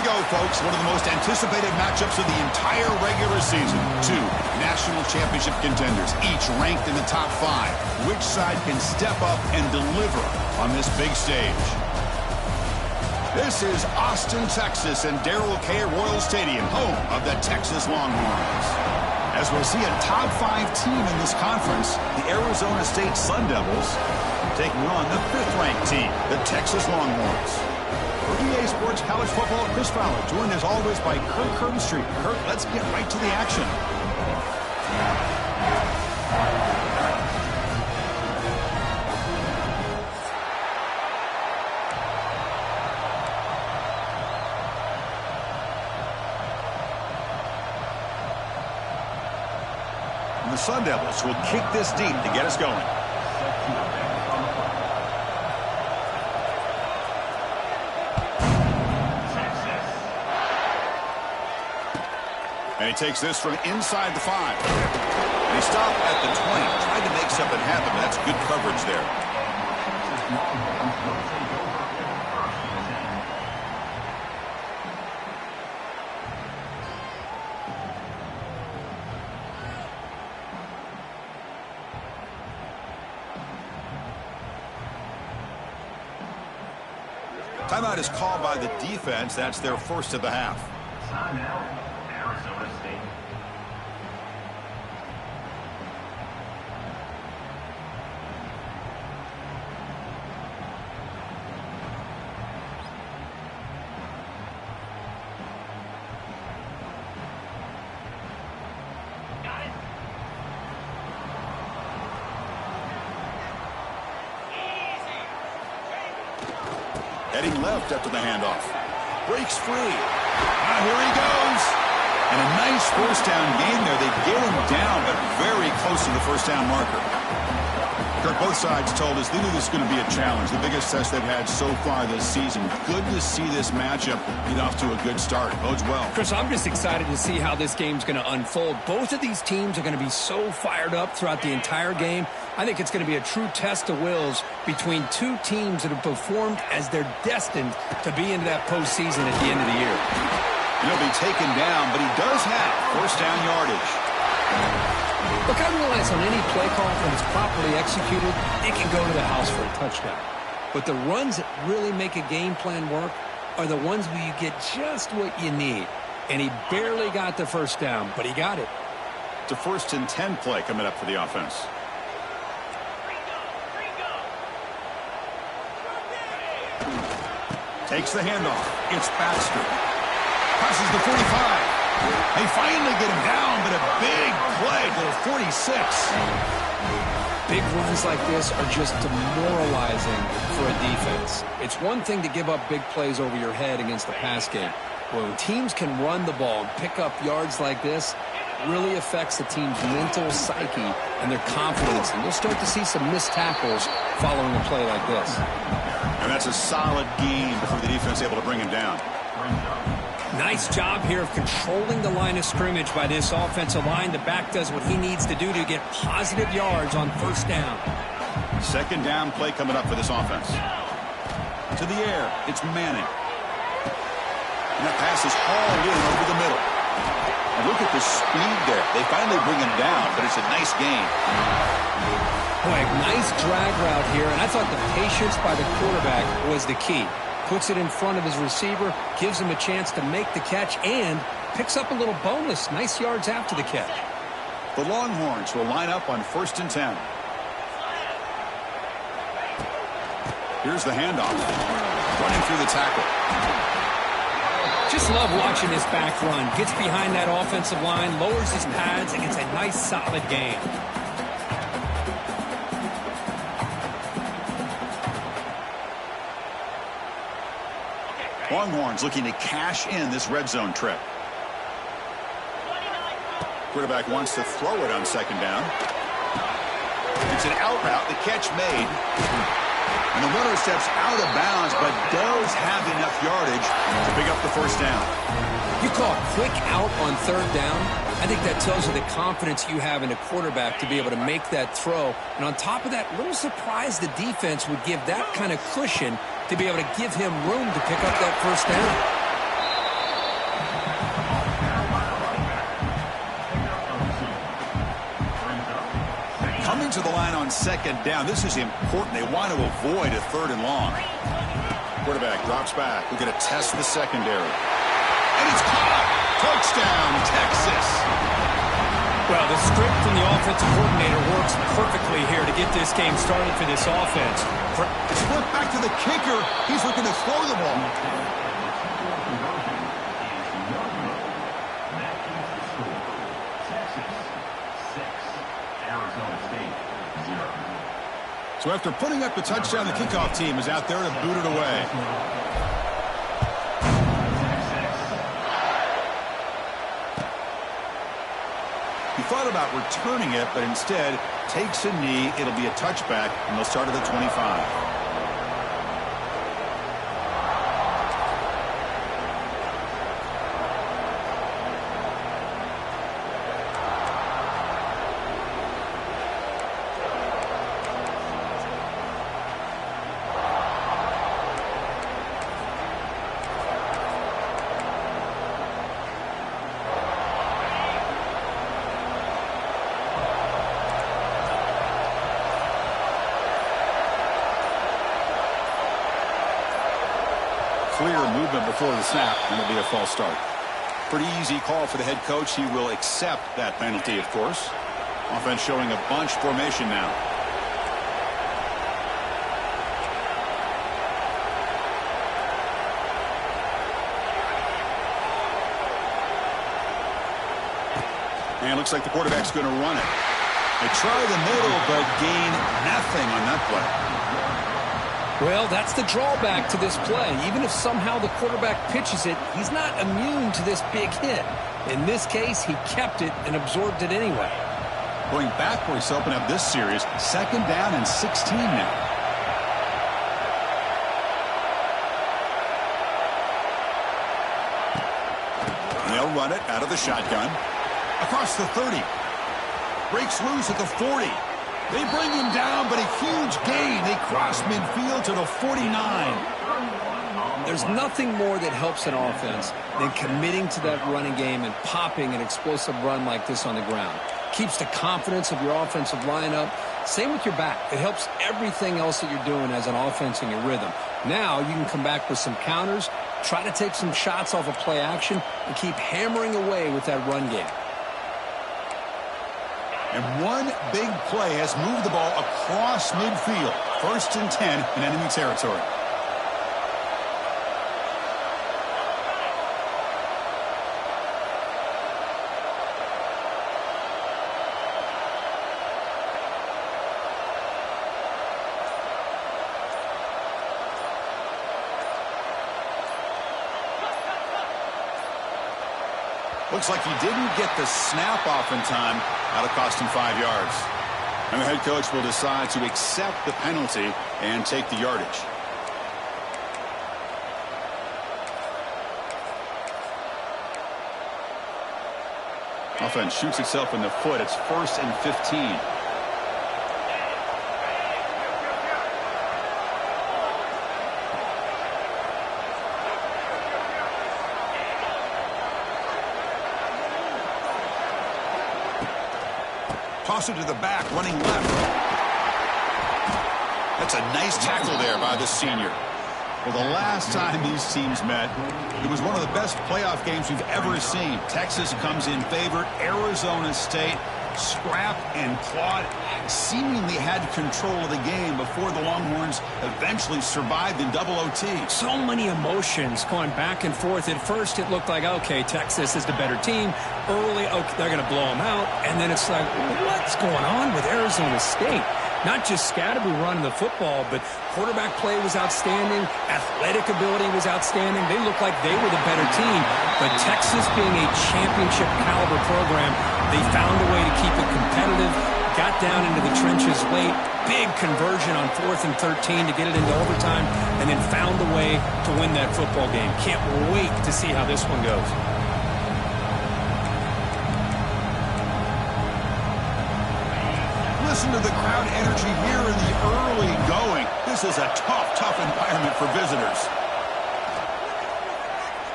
go, folks. One of the most anticipated matchups of the entire regular season. Two national championship contenders, each ranked in the top 5. Which side can step up and deliver on this big stage? This is Austin, Texas, and Darrell K. Royal Stadium, home of the Texas Longhorns. As we'll see a top 5 team in this conference, the Arizona State Sun Devils taking on the 5th-ranked team, the Texas Longhorns. For EA Sports College Football, Chris Fowler, joined as always by Kirk Herbstreit. Kirk, let's get right to the action. And the Sun Devils will kick this deep to get us going. And he takes this from inside the 5. And he stopped at the 20. Tried to make something happen, but that's good coverage there. Timeout is called by the defense. That's their first of the half. Timeout. Arizona State. Heading left after the handoff. Breaks free. Here he goes. And a nice first down gain there. They get him down, but very close to the first down marker. Kirk, both sides told us they knew this was going to be a challenge. The biggest test they've had so far this season. Good to see this matchup get off to a good start. Bodes well. Chris, I'm just excited to see how this game's going to unfold. Both of these teams are going to be so fired up throughout the entire game. I think it's going to be a true test of wills between two teams that have performed as they're destined to be into that postseason at the end of the year. He'll be taken down, but he does have first down yardage. Look, I realize on any play call, when it's properly executed, it can go to the house for a touchdown. But the runs that really make a game plan work are the ones where you get just what you need. And he barely got the first down, but he got it. It's a 1st and 10 play coming up for the offense. Takes the handoff. It's Baxter. Passes the 45. They finally get him down, but a big play to the 46. Big runs like this are just demoralizing for a defense. It's one thing to give up big plays over your head against the pass game. When teams can run the ball and pick up yards like this, it really affects the team's mental psyche and their confidence. And you'll start to see some missed tackles following a play like this. And that's a solid game before the defense able to bring him down. Nice job here of controlling the line of scrimmage by this offensive line. The back does what he needs to do to get positive yards on first down. Second down play coming up for this offense. To the air, it's Manning. And that pass is hauled in over the middle. And look at the speed there. They finally bring him down, but it's a nice gain. Boy, nice drag route here, and I thought the patience by the quarterback was the key. Puts it in front of his receiver, gives him a chance to make the catch, and picks up a little bonus. Nice yards after the catch. The Longhorns will line up on 1st and 10. Here's the handoff. Running through the tackle. Just love watching this back run. Gets behind that offensive line, lowers his pads, and gets a nice solid gain. Longhorns looking to cash in this red zone trip. Quarterback wants to throw it on second down. It's an out route. The catch made. And the runner steps out of bounds, but does have enough yardage to pick up the first down. You call a quick out on third down. I think that tells you the confidence you have in a quarterback to be able to make that throw. And on top of that, a little surprised the defense would give that kind of cushion to be able to give him room to pick up that first down. Returning to the line on second down. This is important. They want to avoid a 3rd and long. Quarterback drops back. We're going to test the secondary. And it's caught. Touchdown, Texas. Well, the script from the offensive coordinator works perfectly here to get this game started for this offense. It's flipped back to the kicker. He's looking to throw the ball. So after putting up the touchdown, the kickoff team is out there to boot it away. He thought about returning it, but instead takes a knee. It'll be a touchback, and they'll start at the 25. Clear movement before the snap, and it'll be a false start. Pretty easy call for the head coach. He will accept that penalty, of course. Offense showing a bunch formation now. And it looks like the quarterback's going to run it. They try the middle, but gain nothing on that play. Well, that's the drawback to this play. Even if somehow the quarterback pitches it, he's not immune to this big hit. In this case, he kept it and absorbed it anyway. Going backwards to open up this series, 2nd down and 16 now. And they'll run it out of the shotgun. Across the 30. Breaks loose at the 40. They bring him down, but a huge gain. They cross midfield to the 49. There's nothing more that helps an offense than committing to that running game and popping an explosive run like this on the ground. Keeps the confidence of your offensive lineup. Same with your back. It helps everything else that you're doing as an offense in your rhythm. Now you can come back with some counters, try to take some shots off of play action, and keep hammering away with that run game. And one big play has moved the ball across midfield. 1st and 10 in enemy territory. Looks like he didn't get the snap off in time. That'll cost him 5 yards. And the head coach will decide to accept the penalty and take the yardage. Offense shoots itself in the foot. It's 1st and 15. Toss it to the back, running left. That's a nice tackle there by the senior. Well, the last time these teams met, it was one of the best playoff games we've ever seen. Texas comes in favored. Arizona State scrapped and clawed, seemingly had control of the game before the Longhorns eventually survived in double OT. So many emotions going back and forth. At first, it looked like, okay, Texas is the better team. Early, okay, they're going to blow them out. And then it's like, what's going on with Arizona State? Not just Scatterby running the football, but quarterback play was outstanding. Athletic ability was outstanding. They looked like they were the better team. But Texas being a championship caliber program, they found a way to keep it competitive, got down into the trenches late, big conversion on 4th and 13 to get it into overtime, and then found a way to win that football game. Can't wait to see how this one goes. Listen to the crowd energy here in the early going. This is a tough environment for visitors.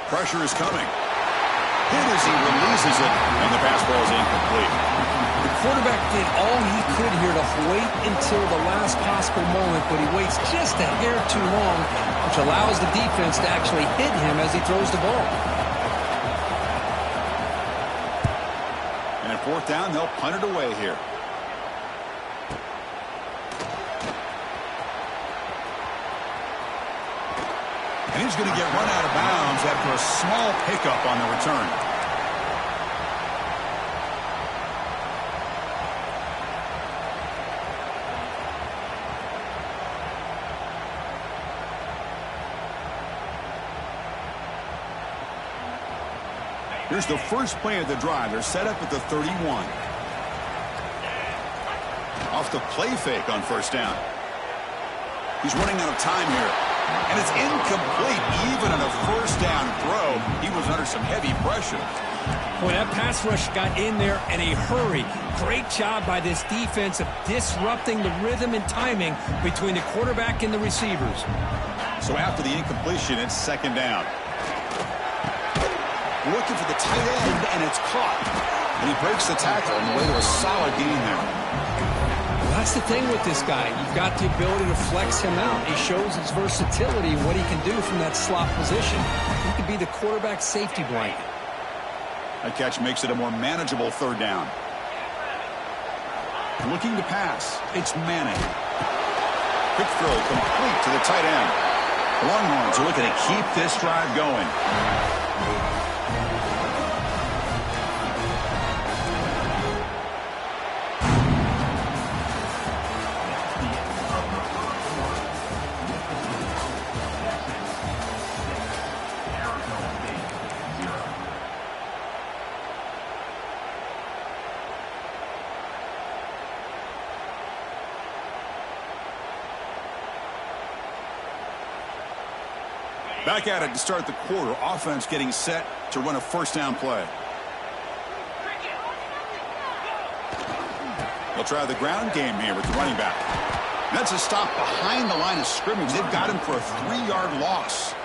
Pressure is coming. Hit as he releases it, and the pass ball is incomplete. quarterback did all he could here to wait until the last possible moment, but he waits just a hair too long, which allows the defense to actually hit him as he throws the ball. And 4th down, they'll punt it away here. And he's going to get run out of bounds after a small pickup on the return. Here's the first play of the drive. They're set up at the 31. Off the play fake on 1st down. He's running out of time here. And it's incomplete. Even on a 1st down throw, he was under some heavy pressure. Boy, that pass rush got in there in a hurry. Great job by this defense of disrupting the rhythm and timing between the quarterback and the receivers. So after the incompletion, it's 2nd down. Looking for the tight end, and it's caught. And he breaks the tackle on the way to a solid gain there. Well, that's the thing with this guy. You've got the ability to flex him out. He shows his versatility and what he can do from that slot position. He could be the quarterback safety blanket. That catch makes it a more manageable 3rd down. Looking to pass. It's Manning. Quick throw complete to the tight end. The Longhorns are looking to keep this drive going. Back at it to start the quarter. Offense getting set to run a 1st down play. They'll try the ground game here with the running back. That's a stop behind the line of scrimmage. They've got him for a 3-yard loss.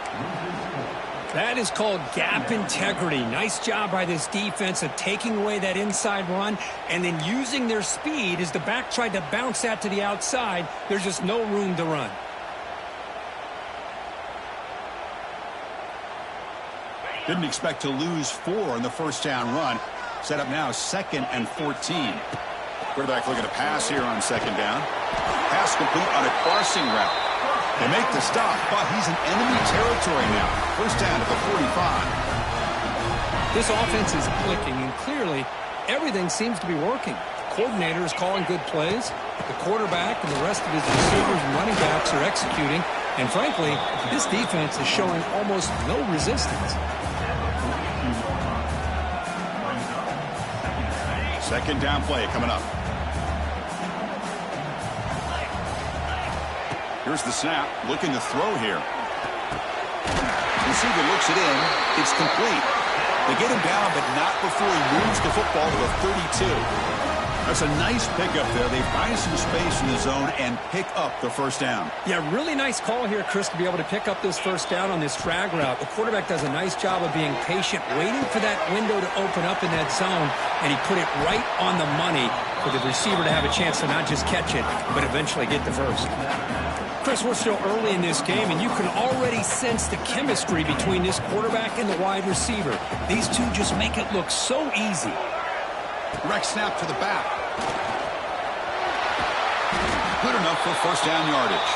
That is called gap integrity. Nice job by this defense of taking away that inside run and then using their speed as the back tried to bounce that to the outside. There's just no room to run. Didn't expect to lose 4 on the 1st down run. Set up now 2nd and 14. Quarterback looking to pass here on 2nd down. Pass complete on a crossing route. They make the stop, but he's in enemy territory now. 1st down at the 45. This offense is clicking, and clearly everything seems to be working. The coordinator is calling good plays. The quarterback and the rest of his receivers and running backs are executing. And frankly, this defense is showing almost no resistance. 2nd down play coming up. Here's the snap. Looking to throw here. Receiver looks it in. It's complete. They get him down, but not before he moves the football to the 32. That's a nice pickup there. They find some space in the zone and pick up the 1st down. Yeah, really nice call here, Chris, to be able to pick up this 1st down on this drag route. The quarterback does a nice job of being patient, waiting for that window to open up in that zone, and he put it right on the money for the receiver to have a chance to not just catch it, but eventually get the first. Chris, we're still early in this game, and you can already sense the chemistry between this quarterback and the wide receiver. These two just make it look so easy. Direct snap to the back. Good enough for 1st down yardage.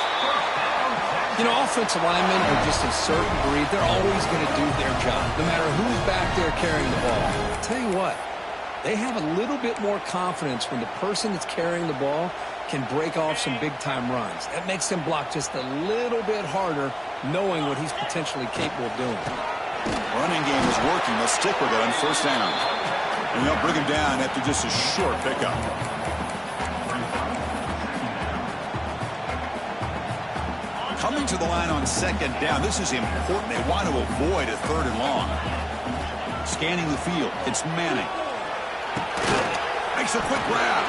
You know, offensive linemen are just a certain breed. They're always going to do their job, no matter who's back there carrying the ball. I'll tell you what, they have a little bit more confidence when the person that's carrying the ball can break off some big-time runs. That makes them block just a little bit harder, knowing what he's potentially capable of doing. Running game is working. They'll stick with it on 1st down. And they'll bring him down after just a short pickup. Coming to the line on 2nd down. This is important. They want to avoid a 3rd and long. Scanning the field. It's Manning. Makes a quick grab.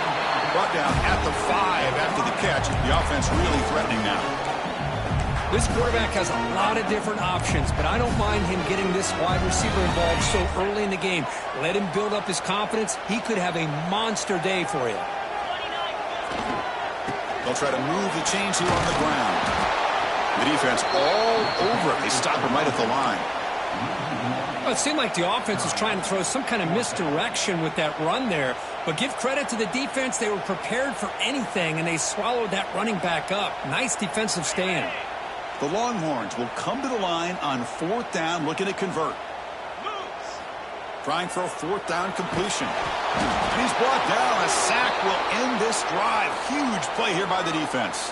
Brought down at the 5 after the catch. The offense really threatening now. This quarterback has a lot of different options, but I don't mind him getting this wide receiver involved so early in the game. Let him build up his confidence. He could have a monster day for you. They'll try to move the chains here on the ground. The defense all over it. They stop him right at the line. Well, it seemed like the offense was trying to throw some kind of misdirection with that run there. But give credit to the defense. They were prepared for anything, and they swallowed that running back up. Nice defensive stand. The Longhorns will come to the line on 4th down, looking to convert. Trying for a 4th down completion. And he's brought down. A sack will end this drive. Huge play here by the defense.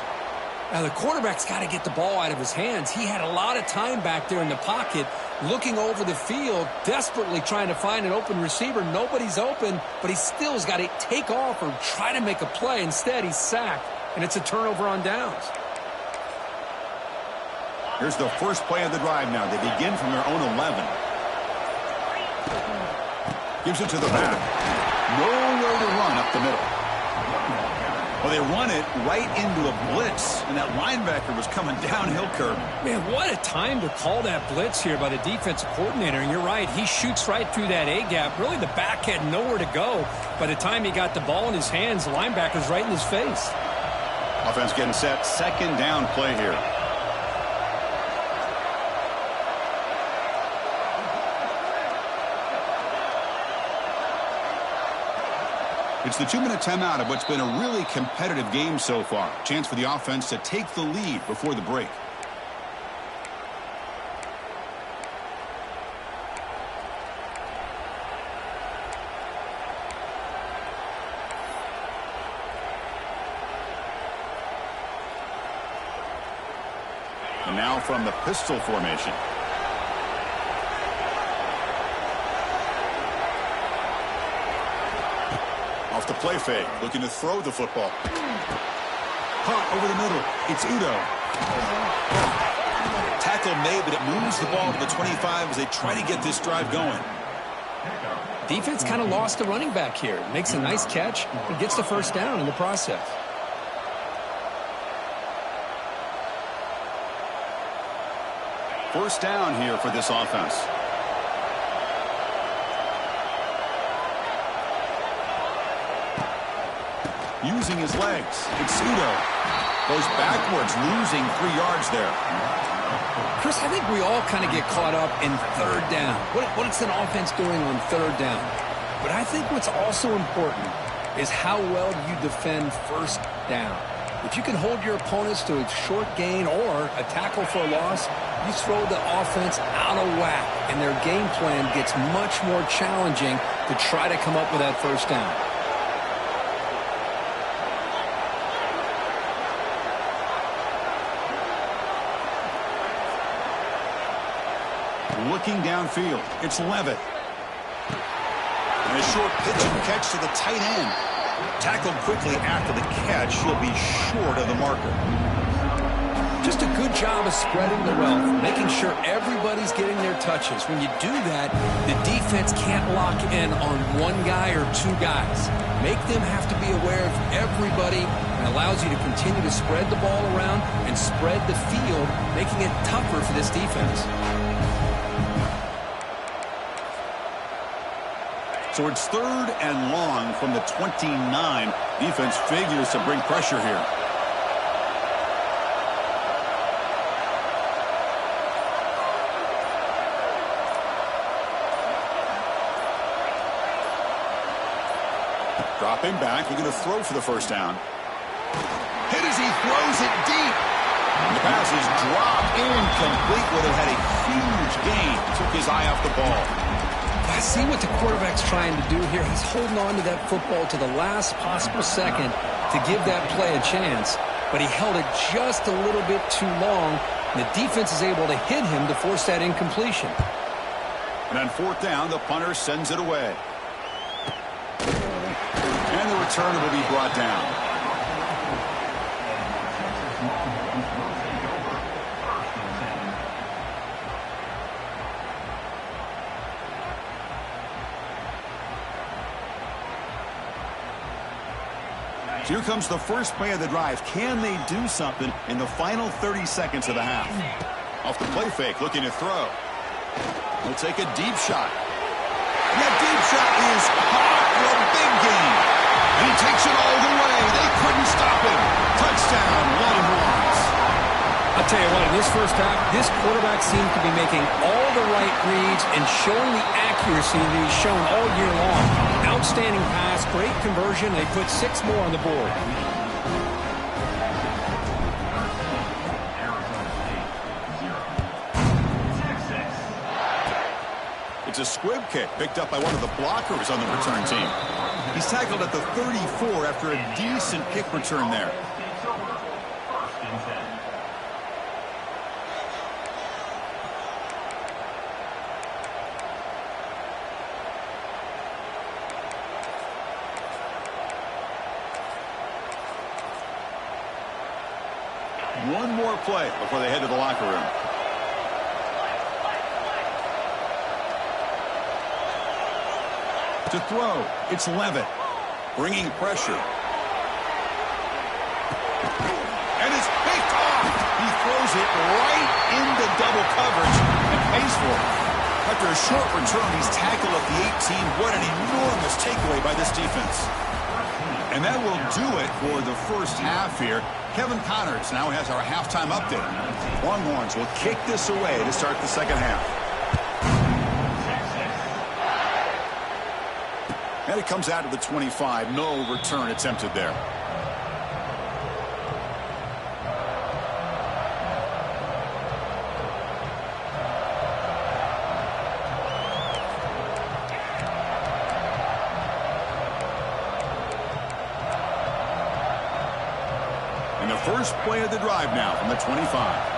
Now, the quarterback's got to get the ball out of his hands. He had a lot of time back there in the pocket, looking over the field, desperately trying to find an open receiver. Nobody's open, but he still has got to take off or try to make a play. Instead, he's sacked, and it's a turnover on downs. Here's the first play of the drive now. They begin from their own 11. Gives it to the back. Nowhere to run up the middle. Well, they run it right into a blitz, and that linebacker was coming downhill curve. Man, what a time to call that blitz here by the defensive coordinator. And you're right, he shoots right through that A-gap. Really, the back had nowhere to go. By the time he got the ball in his hands, the linebacker's right in his face. Offense getting set. 2nd down play here. It's the 2-minute timeout of what's been a really competitive game so far. Chance for the offense to take the lead before the break. And now from the pistol formation. Off the play fake, looking to throw the football. Caught over the middle. It's Udo. Tackle made, but it moves the ball to the 25 as they try to get this drive going. Defense kind of lost the running back here. Makes a nice catch and gets the 1st down in the process. First down here for this offense. Using his legs. It's Udo. Goes backwards, losing 3 yards there. Chris, I think we all kind of get caught up in 3rd down. What is an offense doing on 3rd down? But I think what's also important is how well you defend 1st down. If you can hold your opponents to a short gain or a tackle for a loss, you throw the offense out of whack, and their game plan gets much more challenging to try to come up with that 1st down. Looking downfield, it's Levitt. And a short pitch and catch to the tight end. Tackled quickly after the catch. He'll be short of the marker. Just a good job of spreading the wealth, making sure everybody's getting their touches. When you do that, the defense can't lock in on one guy or 2 guys. Make them have to be aware of everybody, and allows you to continue to spread the ball around and spread the field, making it tougher for this defense. So it's 3rd and long from the 29. Defense figures to bring pressure here. Dropping back, looking to throw for the 1st down. Hit as he throws it deep. The pass is dropped, incomplete. Would have had a huge gain. Took his eye off the ball. I see what the quarterback's trying to do here. He's holding on to that football to the last possible second to give that play a chance. But he held it just a little bit too long. And the defense is able to hit him to force that incompletion. And on 4th down, the punter sends it away. And the return will be brought down. Here comes the first play of the drive. Can they do something in the final 30 seconds of the half? Off the play fake, looking to throw. He'll take a deep shot. And that deep shot is hot for a big gain. And he takes it all the way. They couldn't stop him. Touchdown, Longhorns. I'll tell you what, in this first half, this quarterback seemed to be making all the right reads and showing the accuracy that he's shown all year long. Outstanding pass, great conversion. They put 6 more on the board. It's a squib kick picked up by one of the blockers on the return team. He's tackled at the 34 after a decent kick return there. One more play before they head to the locker room. To throw, it's Levitt, bringing pressure. And it's picked off. He throws it right into double coverage and pays for it. After a short return, he's tackled at the 18. What an enormous takeaway by this defense. And that will do it for the first half here. Kevin Connors now has our halftime update. Longhorns will kick this away to start the second half. And it comes out to the 25. No return attempted there. And the first play of the drive now from the 25.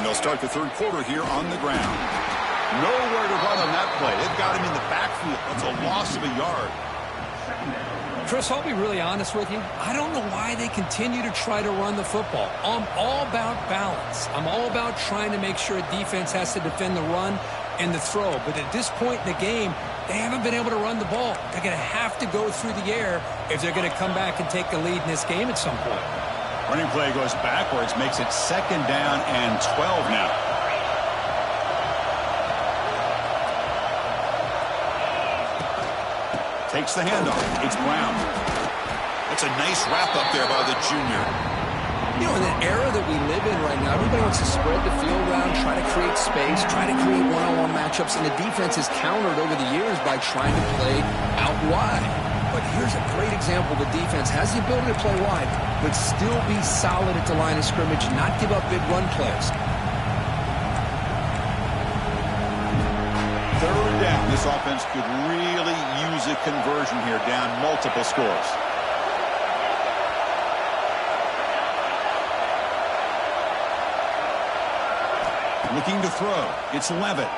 They'll start the third quarter here on the ground. Nowhere to run on that play. They've got him in the backfield. That's a loss of a yard. Chris, I'll be really honest with you. I don't know why they continue to try to run the football. I'm all about balance. I'm all about trying to make sure a defense has to defend the run and the throw. But at this point in the game, they haven't been able to run the ball. They're going to have to go through the air if they're going to come back and take the lead in this game at some point. Running play goes backwards, makes it 2nd down and 12 now. Takes the handoff. It's Brown. That's a nice wrap-up there by the junior. You know, in the era that we live in right now, everybody wants to spread the field around, try to create space, try to create one-on-one matchups, and the defense has countered over the years by trying to play out wide. But here's a great example. The defense has the ability to play wide, but still be solid at the line of scrimmage, not give up big run plays. 3rd down. This offense could really use a conversion here, down multiple scores. Looking to throw. It's Levitt.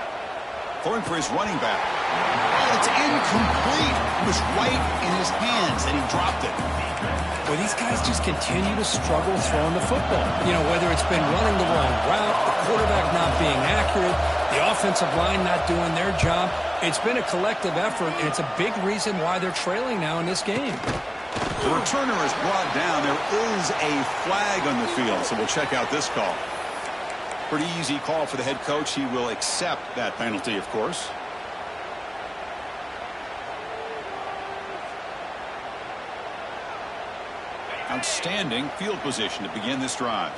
Throwing for his running back. Oh, it's incomplete. It was right in his hands, and he dropped it. Well, these guys just continue to struggle throwing the football. You know, whether it's been running the wrong route, the quarterback not being accurate, the offensive line not doing their job. It's been a collective effort, and it's a big reason why they're trailing now in this game. The returner is brought down. There is a flag on the field, so we'll check out this call. Pretty easy call for the head coach. He will accept that penalty, of course. Outstanding field position to begin this drive.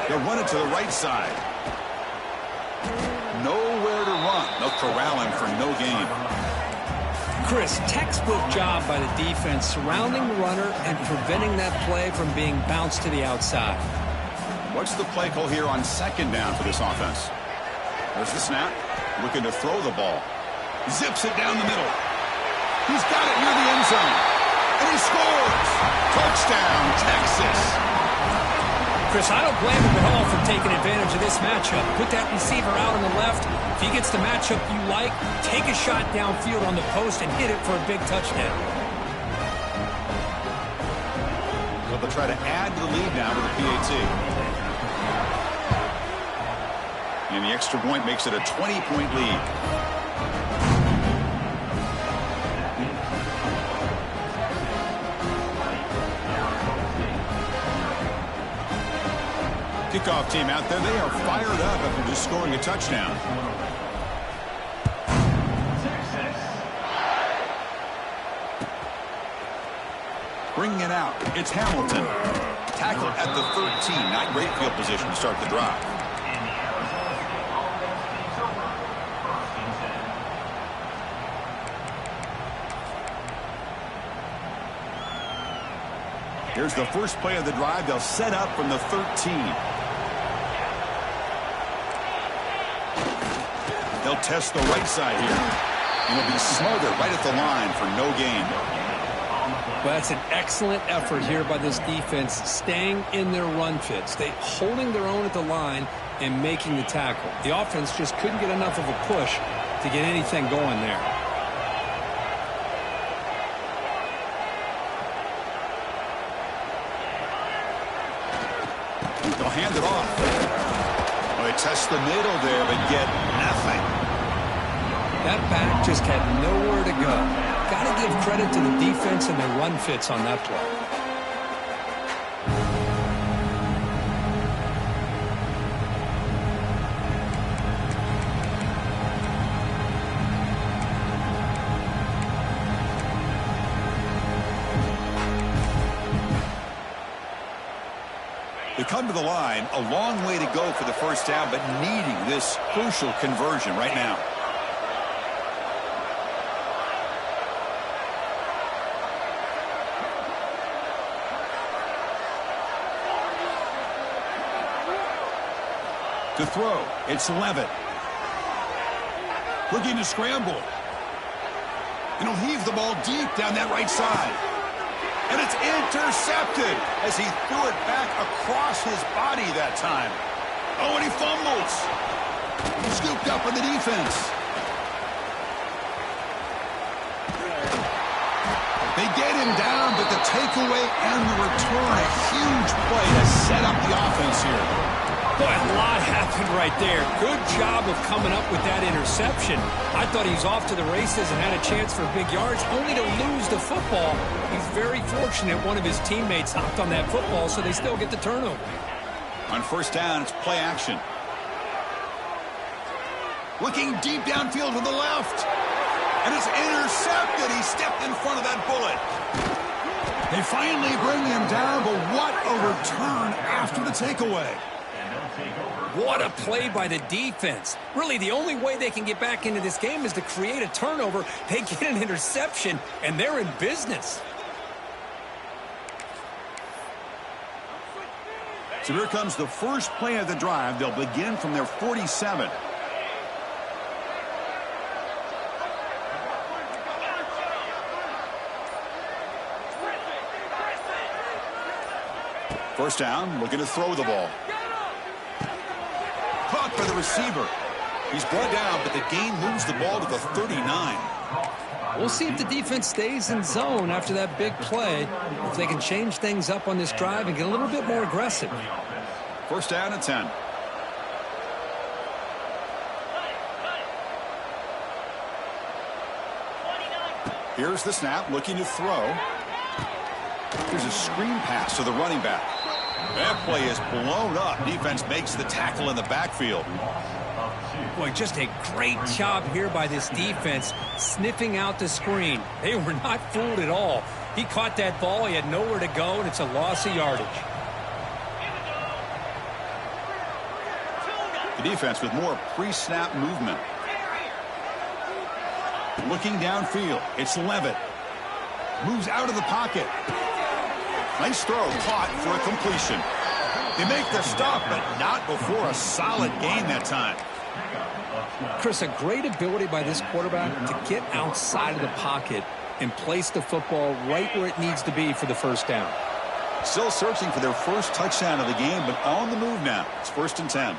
They'll run it to the right side. Nowhere to run. They'll corral him for no gain. Chris, textbook job by the defense surrounding the runner and preventing that play from being bounced to the outside. What's the play call here on 2nd down for this offense? There's the snap. Looking to throw the ball. Zips it down the middle. He's got it near the end zone. And he scores. Touchdown, Texas. Chris, I don't blame him at all for taking advantage of this matchup. Put that receiver out on the left. If he gets the matchup you like, take a shot downfield on the post and hit it for a big touchdown. Well, They'll try to add to the lead now with a PAT. And the extra point makes it a 20-point lead. Kickoff team out there. They are fired up after just scoring a touchdown. Bringing it out. It's Hamilton. Tackle at the 13. Not great field position to start the drive. Here's the first play of the drive. They'll set up from the 13. They'll test the right side here. And it'll be smothered right at the line for no gain. Well, that's an excellent effort here by this defense, staying in their run fits. They holding their own at the line and making the tackle. The offense just couldn't get enough of a push to get anything going there. They'll hand it off. Well, they test the middle there, but get nothing. That back just had nowhere to go. Got to give credit to the defense and their run fits on that play. They come to the line, a long way to go for the first down, but needing this crucial conversion right now. To throw, it's Levitt. Looking to scramble. And he'll heave the ball deep down that right side. And it's intercepted as he threw it back across his body that time. Oh, and he fumbles. Scooped up on the defense. They get him down, but the takeaway and the return, a huge play to set up the offense here. Boy, a lot happened right there. Good job of coming up with that interception. I thought he was off to the races and had a chance for big yards, only to lose the football. He's very fortunate one of his teammates hopped on that football, so they still get the turnover. On first down, it's play action. Looking deep downfield to the left. And it's intercepted. He stepped in front of that bullet. They finally bring him down, but what a return after the takeaway. What a play by the defense. Really, the only way they can get back into this game is to create a turnover. They get an interception, and they're in business. So here comes the first play of the drive. They'll begin from their 47. First down, looking to throw the ball. Caught by the receiver. He's brought down, but the gain moves the ball to the 39. We'll see if the defense stays in zone after that big play, if they can change things up on this drive and get a little bit more aggressive. First down and 10. Here's the snap, looking to throw. Here's a screen pass to the running back. That play is blown up. Defense makes the tackle in the backfield. Boy, just a great job here by this defense, sniffing out the screen. They were not fooled at all. He caught that ball. He had nowhere to go, and it's a loss of yardage. The defense with more pre-snap movement. Looking downfield, it's Levitt. Moves out of the pocket. Nice throw, caught for a completion. They make the stop, but not before a solid gain that time. Chris, a great ability by this quarterback to get outside of the pocket and place the football right where it needs to be for the first down. Still searching for their first touchdown of the game, but on the move now. It's first and 10.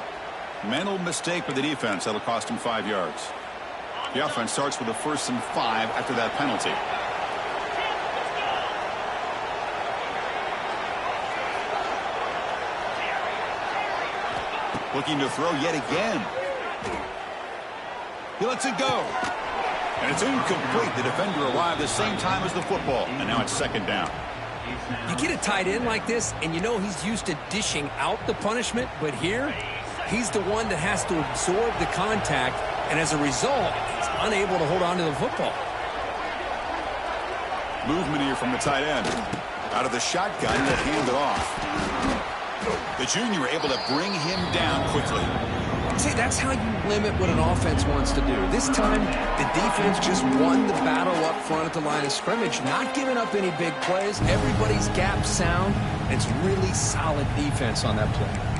Mental mistake by the defense. That'll cost him 5 yards. The offense starts with a 1st and 5 after that penalty. Looking to throw yet again. He lets it go. And it's incomplete. The defender arrived the same time as the football. And now it's second down. You get a tight end like this, and you know he's used to dishing out the punishment. But here, he's the one that has to absorb the contact. And as a result, he's unable to hold on to the football. Movement here from the tight end. Out of the shotgun, he'll hand it off. The junior able to bring him down quickly. See, that's how you limit what an offense wants to do. This time, the defense just won the battle up front at the line of scrimmage, not giving up any big plays. Everybody's gap sound. It's really solid defense on that play.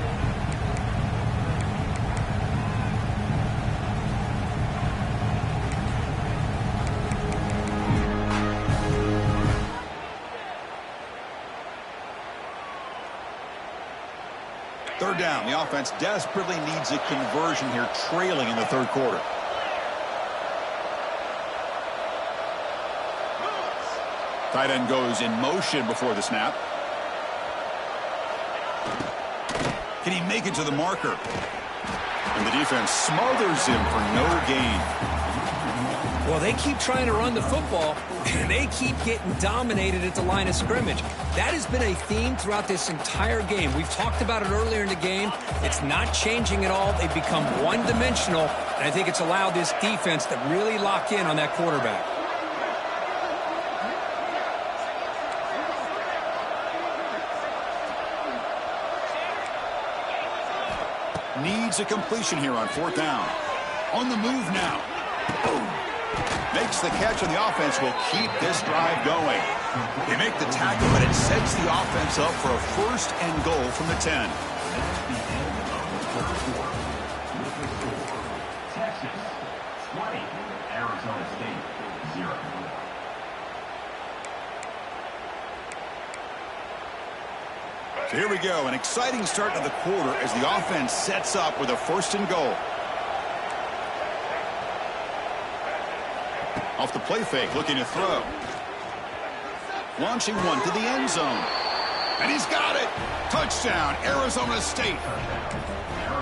Third down. The offense desperately needs a conversion here, trailing in the third quarter. Tight end goes in motion before the snap. Can he make it to the marker? And the defense smothers him for no gain. Well, they keep trying to run the football, and they keep getting dominated at the line of scrimmage. That has been a theme throughout this entire game. We've talked about it earlier in the game. It's not changing at all. They've become one-dimensional, and I think it's allowed this defense to really lock in on that quarterback. Needs a completion here on fourth down. On the move now. Makes the catch, and the offense will keep this drive going. They make the tackle, but it sets the offense up for a first and goal from the 10. Texas 20, Arizona State 0. So here we go, an exciting start to the quarter as the offense sets up with a first and goal. Off the play fake, looking to throw. Launching one to the end zone. And he's got it! Touchdown, Arizona State.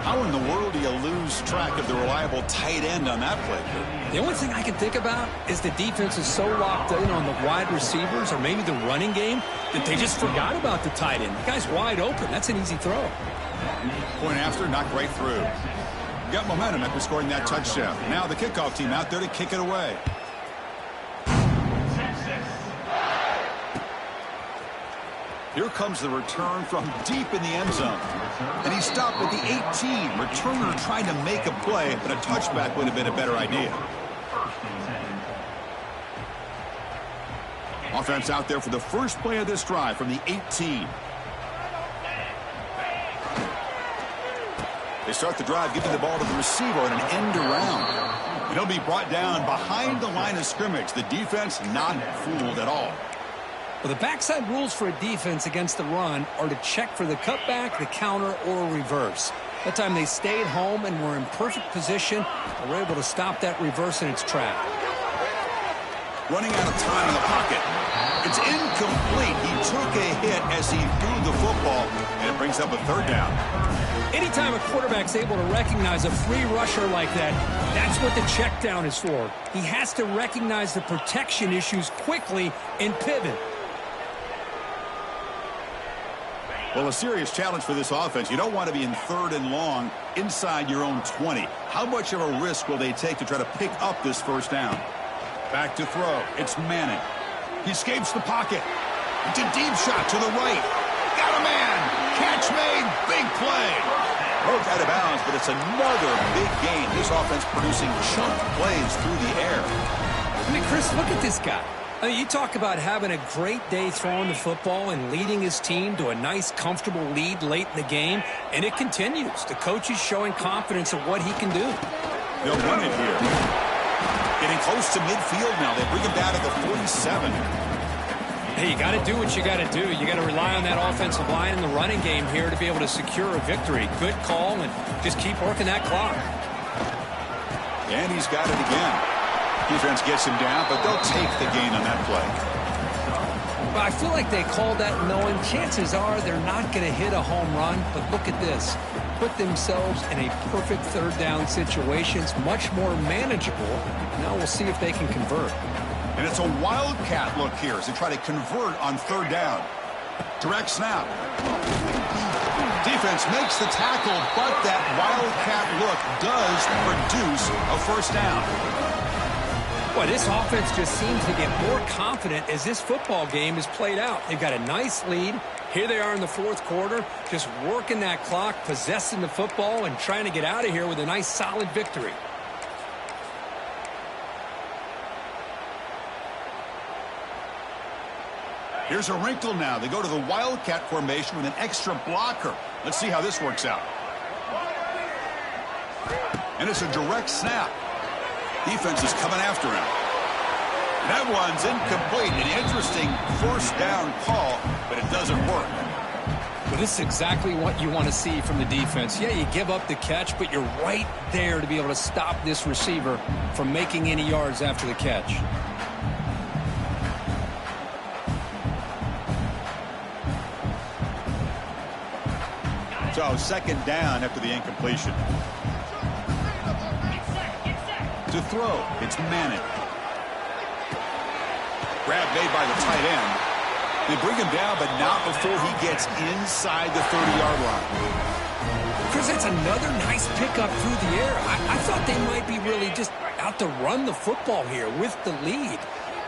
How in the world do you lose track of the reliable tight end on that play? The only thing I can think about is the defense is so locked in on the wide receivers or maybe the running game that they just forgot about the tight end. The guy's wide open. That's an easy throw. Point after, knocked right through. Got momentum after scoring that touchdown. Now the kickoff team out there to kick it away. Here comes the return from deep in the end zone. And he stopped at the 18. Returner trying to make a play, but a touchback would have been a better idea. Offense out there for the first play of this drive from the 18. They start the drive, giving the ball to the receiver and an end around. And he'll be brought down behind the line of scrimmage. The defense not fooled at all. Well, the backside rules for a defense against the run are to check for the cutback, the counter, or reverse. That time they stayed home and were in perfect position and were able to stop that reverse in its track. Running out of time in the pocket. It's incomplete. He took a hit as he threw the football, and it brings up a third down. Anytime a quarterback's able to recognize a free rusher like that, that's what the check down is for. He has to recognize the protection issues quickly and pivot. Well, a serious challenge for this offense. You don't want to be in third and long inside your own 20. How much of a risk will they take to try to pick up this first down? Back to throw. It's Manning. He escapes the pocket. It's a deep shot to the right. Got a man. Catch made. Big play. Broke out of bounds, but it's another big game. This offense producing chunk plays through the air. I mean, Chris, look at this guy. I mean, you talk about having a great day throwing the football and leading his team to a nice, comfortable lead late in the game, and it continues. The coach is showing confidence of what he can do. They'll run it here. Getting close to midfield now. They bring him down to the 47. Hey, you got to do what you got to do. You got to rely on that offensive line and the running game here to be able to secure a victory. Good call, and just keep working that clock. And he's got it again. Defense gets him down, but they'll take the gain on that play. Well, I feel like they called that knowing chances are they're not going to hit a home run, but look at this. put themselves in a perfect third down situation. It's much more manageable. Now we'll see if they can convert. And it's a wildcat look here as they try to convert on third down. Direct snap. Defense makes the tackle, but that wildcat look does produce a first down. Boy, this offense just seems to get more confident as this football game is played out. They've got a nice lead. Here they are in the fourth quarter, just working that clock, possessing the football, and trying to get out of here with a nice, solid victory. Here's a wrinkle now. They go to the wildcat formation with an extra blocker. Let's see how this works out. And it's a direct snap. Defense is coming after him. That one's incomplete. An interesting first down call, but it doesn't work. Well, this is exactly what you want to see from the defense. Yeah, you give up the catch, but you're right there to be able to stop this receiver from making any yards after the catch. So second down after the incompletion. To throw, it's Manning. Grab made by the tight end. They bring him down, but not before he gets inside the 30-yard line. Chris, that's another nice pickup through the air. I thought they might be really just out to run the football here with the lead.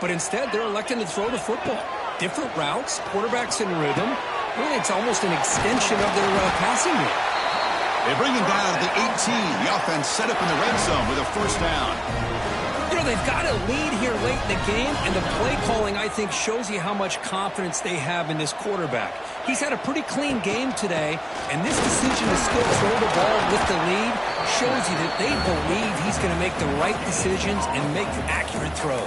But instead, they're electing to throw the football. Different routes, quarterbacks in rhythm. Really, it's almost an extension of their passing game. They bring him down at the 18. The offense set up in the red zone with a first down. You know, they've got a lead here late in the game, and the play calling, I think, shows you how much confidence they have in this quarterback. He's had a pretty clean game today, and this decision to still throw the ball with the lead shows you that they believe he's going to make the right decisions and make accurate throws.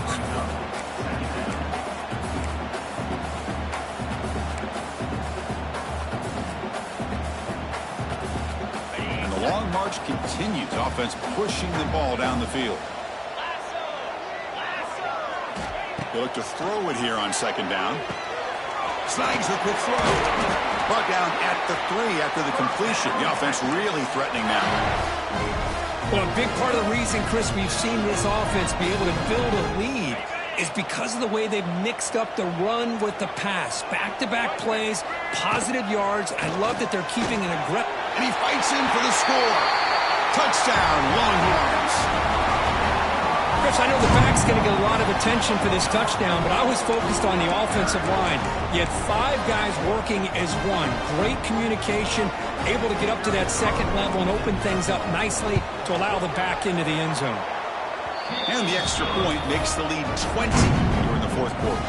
The long march continues. Offense pushing the ball down the field. They look to throw it here on second down. Snags the quick throw. Brought down at the 3 after the completion. The offense really threatening now. Well, a big part of the reason, Chris, we've seen this offense be able to build a lead is because of the way they've mixed up the run with the pass. Back-to-back plays, positive yards. I love that they're keeping an aggressive. And he fights in for the score. Touchdown, Longhorns. Chris, I know the back's going to get a lot of attention for this touchdown, but I was focused on the offensive line. You had 5 guys working as one. Great communication, able to get up to that second level and open things up nicely to allow the back into the end zone. And the extra point makes the lead 20 during the fourth quarter.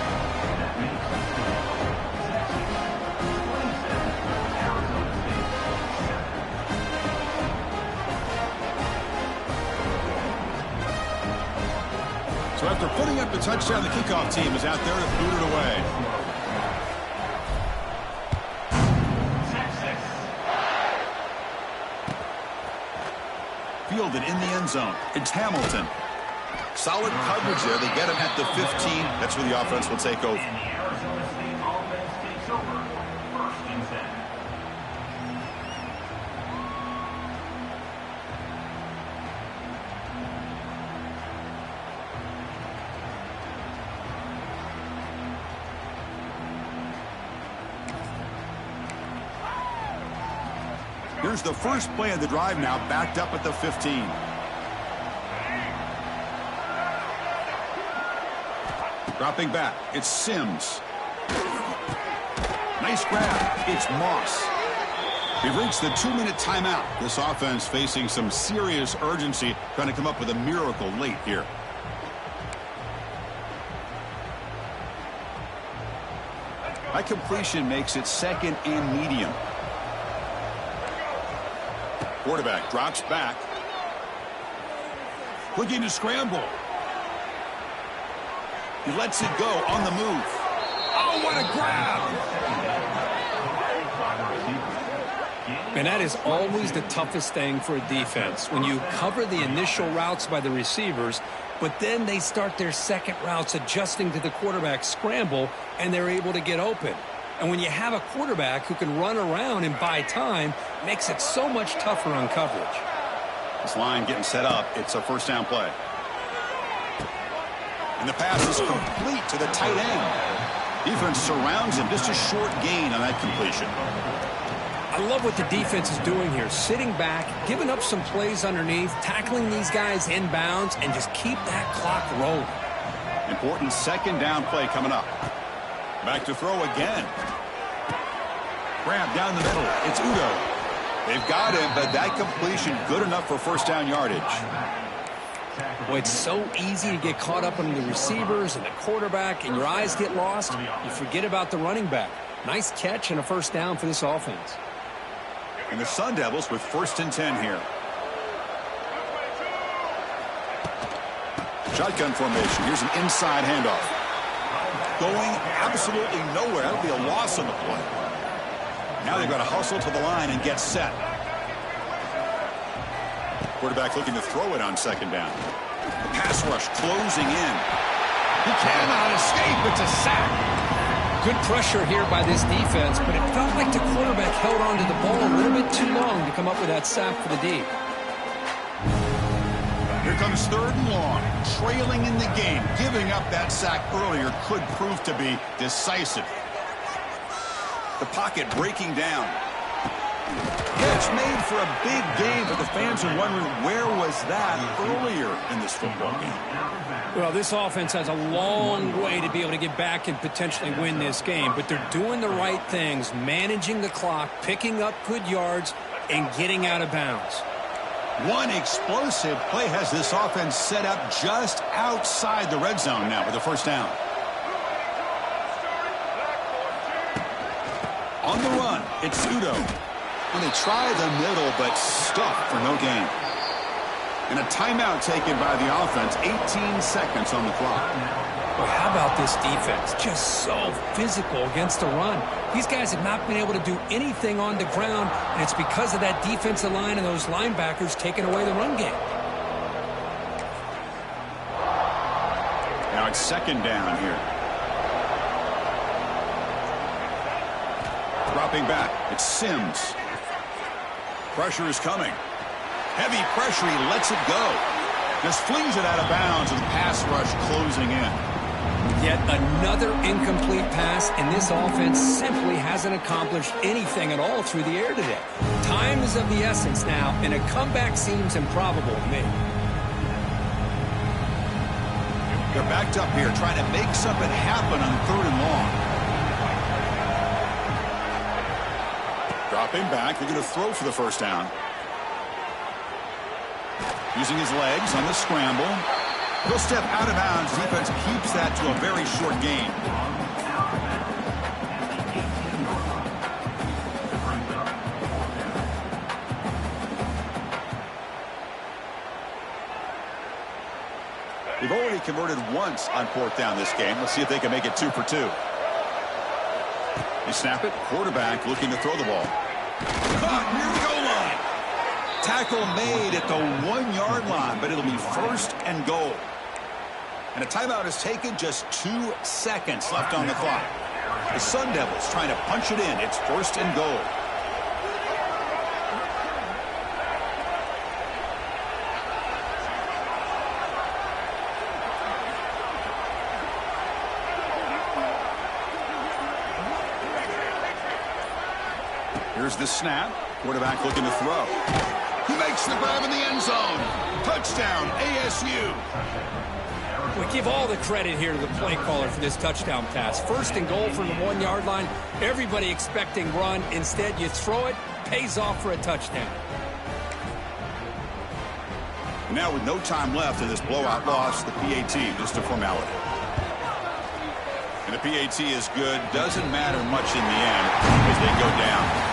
So after putting up the touchdown, the kickoff team is out there to boot it away. Fielded in the end zone. It's Hamilton. Solid coverage there. They get him at the 15. That's where the offense will take over. And the Arizona State offense takes over. First and 10. Here's the first play of the drive now, backed up at the 15. Dropping back, it's Sims. Nice grab, it's Moss. We've reached the 2-minute timeout. This offense facing some serious urgency, trying to come up with a miracle late here. High completion makes it second and medium. Quarterback drops back. Looking to scramble. He lets it go on the move. Oh, what a grab! And that is always the toughest thing for a defense. When you cover the initial routes by the receivers, but then they start their second routes adjusting to the quarterback scramble, and they're able to get open. And when you have a quarterback who can run around and buy time, it makes it so much tougher on coverage. This line getting set up. It's a first down play. And the pass is complete to the tight end. Defense surrounds him. Just a short gain on that completion. I love what the defense is doing here. Sitting back, giving up some plays underneath, tackling these guys inbounds, and just keep that clock rolling. Important second down play coming up. Back to throw again. Grab down the middle. It's Udo. They've got him, but that completion good enough for first down yardage. Boy, it's so easy to get caught up on the receivers and the quarterback, and your eyes get lost. You forget about the running back. Nice catch and a first down for this offense. And the Sun Devils with 1st and 10 here. Shotgun formation. Here's an inside handoff. Going absolutely nowhere. That'll be a loss on the play. Now they've got to hustle to the line and get set. Quarterback looking to throw it on second down. The pass rush closing in. He cannot escape. It's a sack. Good pressure here by this defense, but it felt like the quarterback held on to the ball a little bit too long to come up with that sack for the D. Here comes 3rd and long. Trailing in the game. Giving up that sack earlier could prove to be decisive. The pocket breaking down. Catch made for a big game, but the fans are wondering where was that earlier in this football game. Well, this offense has a long way to be able to get back and potentially win this game, but they're doing the right things, managing the clock, picking up good yards, and getting out of bounds. One explosive play has this offense set up just outside the red zone now with the first down. On the run, it's Udo. And they try the middle, but stuffed for no gain. And a timeout taken by the offense. 18 seconds on the clock. Well, how about this defense? Just so physical against the run. These guys have not been able to do anything on the ground, and it's because of that defensive line and those linebackers taking away the run game. Now it's second down here. Dropping back. It's Sims. Pressure is coming. Heavy pressure. He lets it go. Just flings it out of bounds, and the pass rush closing in. Yet another incomplete pass, and this offense simply hasn't accomplished anything at all through the air today. Time is of the essence now, and a comeback seems improbable to me. They're backed up here trying to make something happen on 3rd and long. Dropping back. They're going to throw for the first down. Using his legs on the scramble. He'll step out of bounds. Defense keeps that to a very short gain. They've already converted once on 4th down this game. Let's see if they can make it 2 for 2. They snap it. Quarterback looking to throw the ball. Caught near the goal line. Tackle made at the 1-yard line, but it'll be 1st and goal. And a timeout is taken. Just 2 seconds left on the clock. The Sun Devils trying to punch it in. It's 1st and goal. Here's the snap. Quarterback looking to throw. He makes the grab in the end zone. Touchdown, ASU. We give all the credit here to the play caller for this touchdown pass. 1st and goal from the 1-yard line. Everybody expecting run. Instead, you throw it. Pays off for a touchdown. Now with no time left in this blowout loss, the PAT, just a formality. And the PAT is good. Doesn't matter much in the end as they go down.